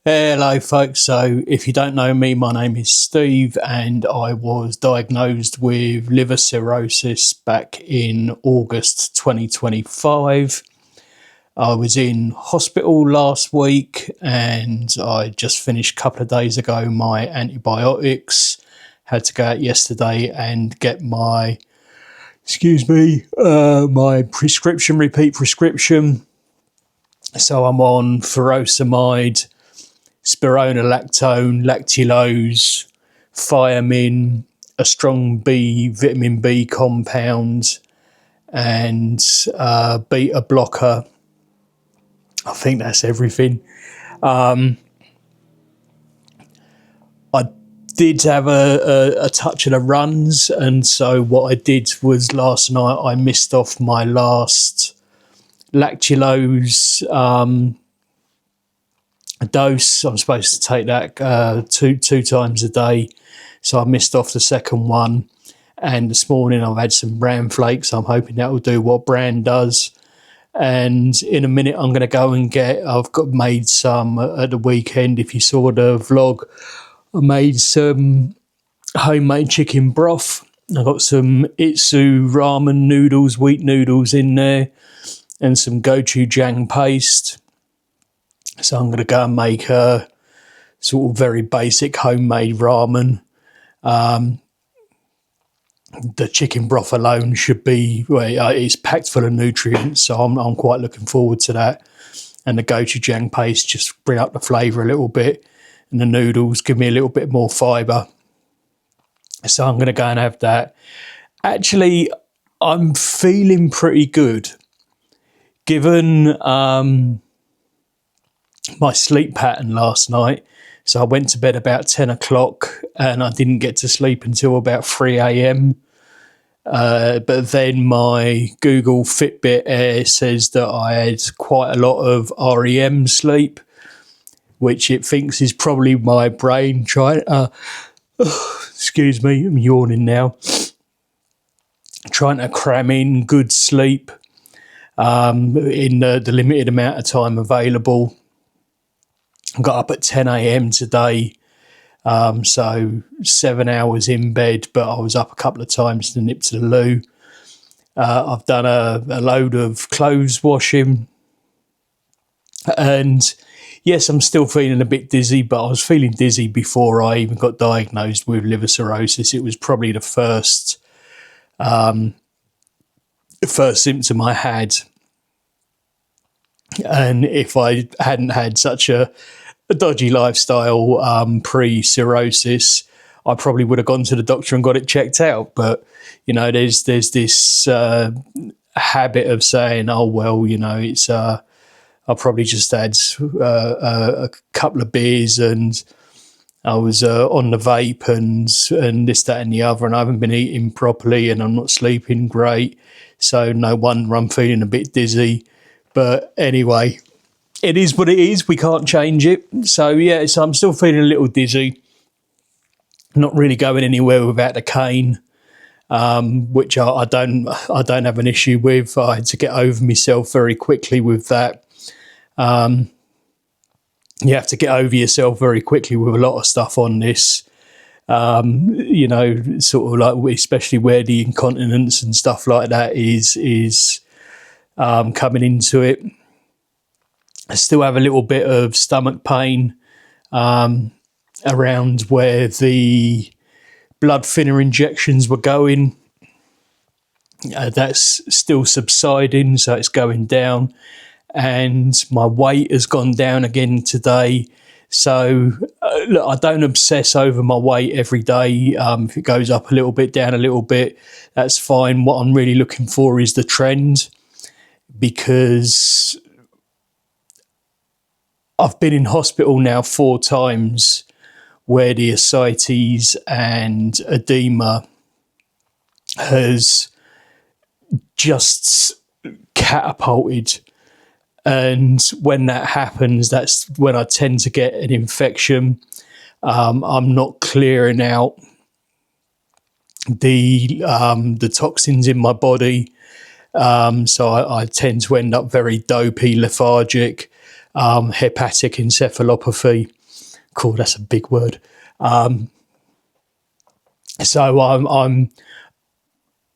Hello, folks. So, if you don't know me, my name is Steve, and I was diagnosed with liver cirrhosis back in August 2025. I was in hospital last week, and I just finished a couple of days ago my antibiotics. Had to go out yesterday and get my, my repeat prescription. So, I'm on furosemide, spironolactone, lactulose, thiamine, a strong vitamin B compound, and beta blocker. I think that's everything. I did have a touch of the runs, and so what I did was last night I missed off my last lactulose dose. I'm supposed to take that two times a day, so I missed off the second one. And this morning I've had some bran flakes. I'm hoping that will do what bran does. And in a minute I'm going to go and made some at the weekend. If you saw the vlog, I made some homemade chicken broth. I got some Itsu ramen noodles, wheat noodles in there, and some gochujang paste. So I'm going to go and make a sort of very basic homemade ramen. The chicken broth alone should be, it's packed full of nutrients, so I'm quite looking forward to that. And the gochujang paste just bring up the flavour a little bit, and the noodles give me a little bit more fibre. So I'm going to go and have that. Actually, I'm feeling pretty good, given my sleep pattern last night. So I went to bed about 10 o'clock and I didn't get to sleep until about 3 a.m. But then my Google Fitbit Air says that I had quite a lot of REM sleep, which it thinks is probably my brain trying excuse me, I'm yawning now. Trying to cram in good sleep in the limited amount of time available. I got up at 10 a.m. today, so 7 hours in bed, but I was up a couple of times to nip to the loo. I've done a load of clothes washing, and yes, I'm still feeling a bit dizzy, but I was feeling dizzy before I even got diagnosed with liver cirrhosis. It was probably the first symptom I had. And if I hadn't had such a dodgy lifestyle pre-cirrhosis, I probably would have gone to the doctor and got it checked out. But, there's this habit of saying, oh, well, it's I probably just had a couple of beers and I was on the vape and this, that and the other, and I haven't been eating properly and I'm not sleeping great. So no wonder I'm feeling a bit dizzy. But anyway, it is what it is. We can't change it. So yeah, so I'm still feeling a little dizzy. Not really going anywhere without the cane, which I don't have an issue with. I had to get over myself very quickly with that. You have to get over yourself very quickly with a lot of stuff on this. Sort of like, especially where the incontinence and stuff like that is coming into it. I still have a little bit of stomach pain around where the blood thinner injections were going. That's still subsiding, so it's going down. And my weight has gone down again today. So look, I don't obsess over my weight every day. If it goes up a little bit, down a little bit, that's fine. What I'm really looking for is the trend, because I've been in hospital now 4 times where the ascites and edema has just catapulted. And when that happens, that's when I tend to get an infection. I'm not clearing out the toxins in my body. So I tend to end up very dopey, lethargic. hepatic encephalopathy. Cool, that's a big word. So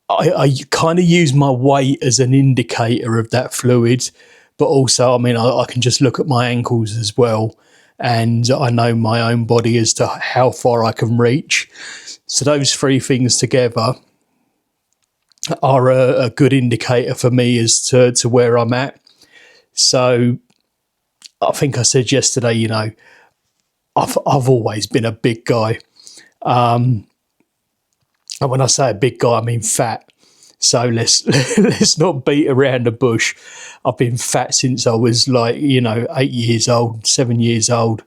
I kind of use my weight as an indicator of that fluid, but also, I mean, I can just look at my ankles as well, and I know my own body as to how far I can reach. So those three things together are a good indicator for me as to where I'm at. So I think I said yesterday, you know, I've always been a big guy. And when I say a big guy, I mean fat. So let's not beat around the bush. I've been fat since I was 8 years old, 7 years old.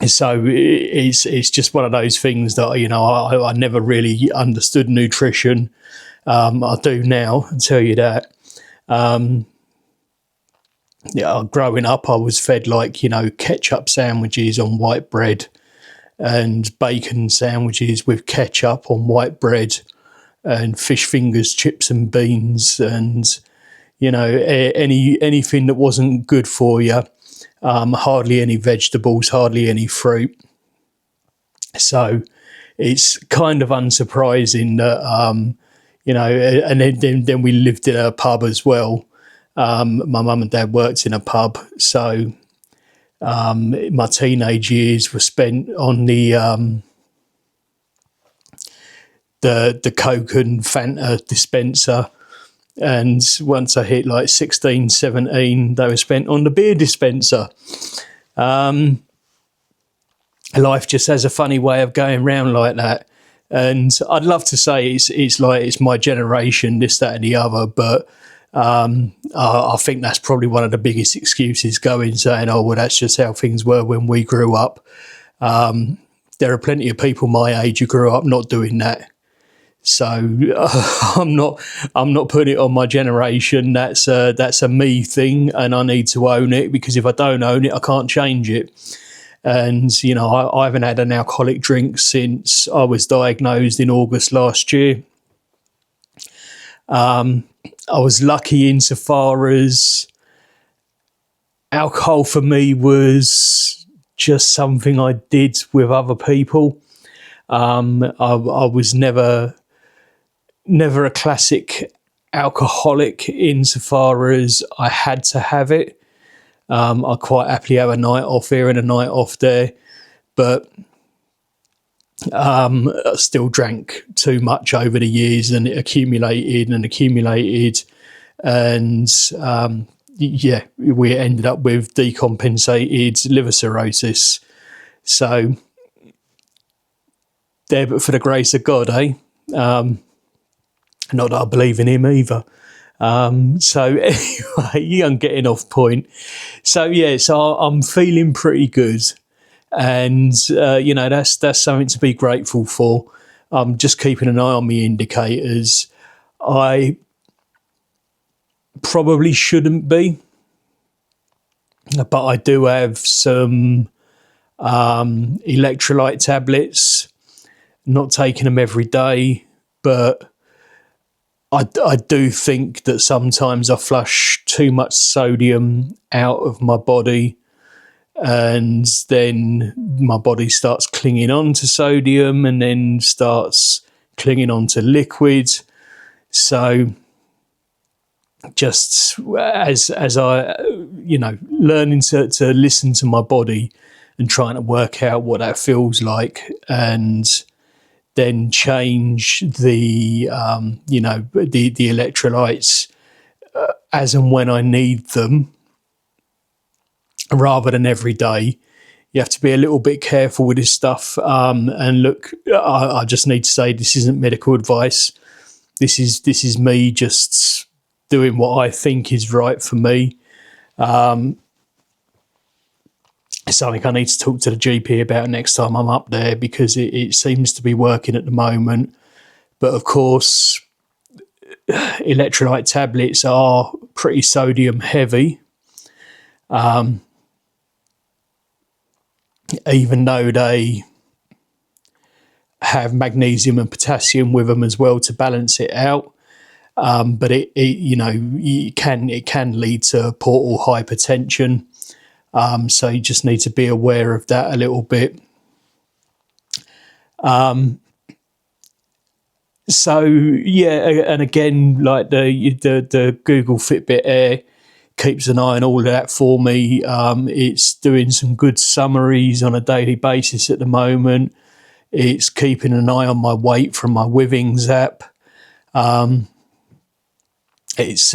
So it's just one of those things that, I never really understood nutrition. I do now, I'll tell you that. Growing up, I was fed ketchup sandwiches on white bread and bacon sandwiches with ketchup on white bread and fish fingers, chips and beans, and anything that wasn't good for you. Hardly any vegetables, hardly any fruit. So it's kind of unsurprising that and then we lived in a pub as well. My mum and dad worked in a pub, so my teenage years were spent on the Coke and Fanta dispenser, and once I hit 16, 17, they were spent on the beer dispenser. Life just has a funny way of going round like that, and I'd love to say it's my generation, this, that, and the other, but I think that's probably one of the biggest excuses saying, oh, well, that's just how things were when we grew up. There are plenty of people my age who grew up not doing that. So I'm not putting it on my generation. That's a me thing, and I need to own it, because if I don't own it, I can't change it. And, I haven't had an alcoholic drink since I was diagnosed in August last year. I was lucky insofar as alcohol for me was just something I did with other people. I was never a classic alcoholic insofar as I had to have it. I quite happily have a night off here and a night off there, but I still drank too much over the years, and it accumulated, and we ended up with decompensated liver cirrhosis. So there, but for the grace of God, eh? Not that I believe in him either. So anyway, I'm getting off point. So I'm feeling pretty good, and that's something to be grateful for. I'm just keeping an eye on my indicators. I probably shouldn't be, but I do have some electrolyte tablets. Not taking them every day, but I do think that sometimes I flush too much sodium out of my body, and then my body starts clinging on to sodium and then starts clinging on to liquid. So just as I, learning to listen to my body and trying to work out what that feels like, and then change the electrolytes as and when I need them, rather than every day. You have to be a little bit careful with this stuff. And look, I just need to say, this isn't medical advice. This is me just doing what I think is right for me. Something I need to talk to the GP about next time I'm up there, because it seems to be working at the moment. But of course, electrolyte tablets are pretty sodium heavy, even though they have magnesium and potassium with them as well to balance it out. but it can lead to portal hypertension. So you just need to be aware of that a little bit. So yeah, and again, like the Google Fitbit Air keeps an eye on all of that for me. It's doing some good summaries on a daily basis at the moment. It's keeping an eye on my weight from my Withings app. It's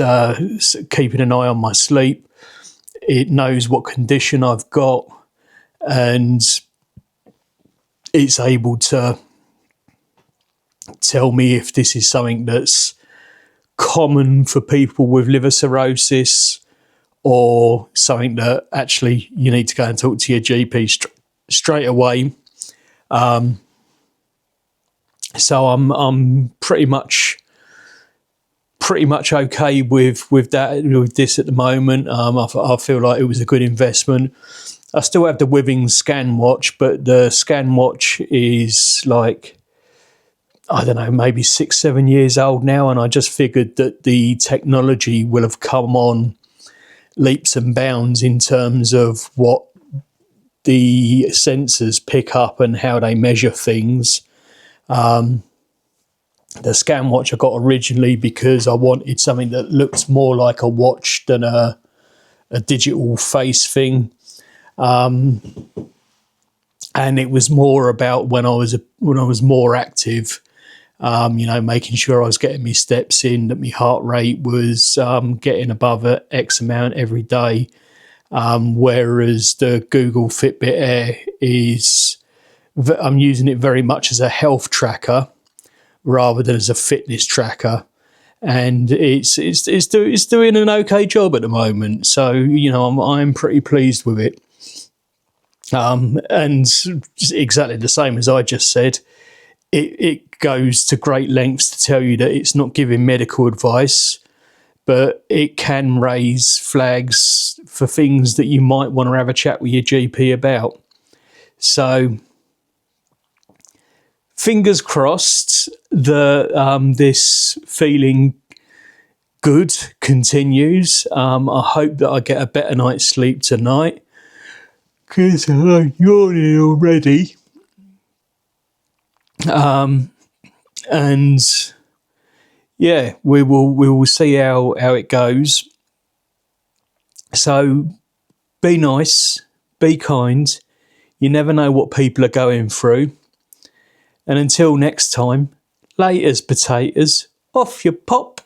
keeping an eye on my sleep. It knows what condition I've got, and it's able to tell me if this is something that's common for people with liver cirrhosis, or something that actually you need to go and talk to your GP straight away. So I'm pretty much okay with this at the moment. I feel like it was a good investment. I still have the Withings scan watch, but the scan watch is like, I don't know, maybe 6-7 years old now, and I just figured that the technology will have come on leaps and bounds in terms of what the sensors pick up and how they measure things. The scan watch I got originally because I wanted something that looked more like a watch than a digital face thing. And it was more about when I was more active, making sure I was getting my steps in, that my heart rate was getting above X amount every day. Whereas the Google Fitbit Air I'm using it very much as a health tracker rather than as a fitness tracker, and it's doing an okay job at the moment. So I'm pretty pleased with it. And exactly the same as I just said, it goes to great lengths to tell you that it's not giving medical advice, but it can raise flags for things that you might want to have a chat with your GP about. So fingers crossed that this feeling good continues. I hope that I get a better night's sleep tonight, because I'm yawning already. And yeah, we will see how it goes. So be nice, be kind. You never know what people are going through. And until next time, laters potatoes, off your pop.